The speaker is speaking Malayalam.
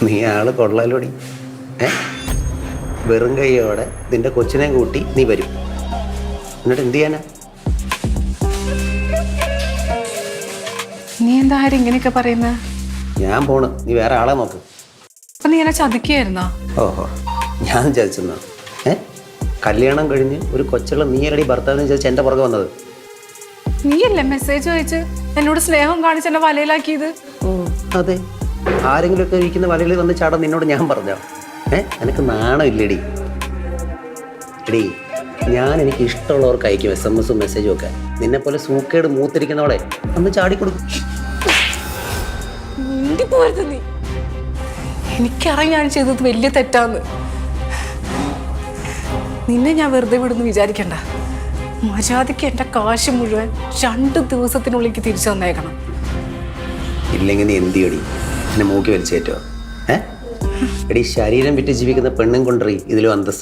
നീ ആള് കൊള്ളാലോടി. വെറും കൈയോടെ നിന്റെ കൊച്ചിനെ കൂട്ടി നീ വരും. എന്നിട്ട് എന്ത് ചെയ്യാനാ? നീ എന്താ ആരും ഇങ്ങനെയൊക്കെ പറയുന്നത്? ഞാൻ പോണ്, നീ വേറെ ആളെ നോക്ക്. അപ്പൊ നീ എന്നെ ചതിക്കുകയായിരുന്നോ? ഓഹോ, ഞാൻ ചതിച്ചെന്നാ? കല്യാണം കഴിഞ്ഞ് ഒരു കൊച്ചുള്ള നീയല്ലടി ഭർത്താവിനെ ചതിച്ച് എൻ്റെ പുറകെ വന്നത്. നീയല്ലേ മെസ്സേജ് അയച്ച് എന്നോട് സ്നേഹം കാണിച്ച് എന്നെ വലയിലാക്കിയത്? അതെ, ആരെങ്കിലുമൊക്കെ ഇരിക്കുന്ന വലയിൽ വന്ന് ചാടാൻ നിന്നോട് ഞാൻ പറഞ്ഞോ? എനിക്ക് നാണം ഇല്ലടി. എടി, ഞാൻ എനിക്ക് ഇഷ്ടമുള്ളവർക്ക് അയക്കും SMS മെസ്സേജും ഒക്കെ. നിന്നെ പോലെ സൂക്കേട് മൂത്തിരിക്കുന്നവളെ ഒന്ന് ചാടിക്കൊടുക്കും. പോരുത് നീ. എനിക്കറിയാം ഞാൻ ചെയ്തത് വലിയ തെറ്റാന്ന്. നിന്നെ ഞാൻ വെറുതെ വിടുന്നു വിചാരിക്കണ്ട. മര്യാദയ്ക്ക് എൻ്റെ കാശ് മുഴുവൻ 2 ദിവസത്തിനുള്ളിൽ തിരിച്ചു തന്നേക്കണം. ഇല്ലെങ്കിൽ നീ എന്ത് ചെയ്യടി? എന്നെ മൂക്കി വലിച്ചേറ്റോ? എടി, ശരീരം വിറ്റ് ജീവിക്കുന്ന പെണ്ണും കൊണ്ടറി ഇതിലും അന്തസ്സ്.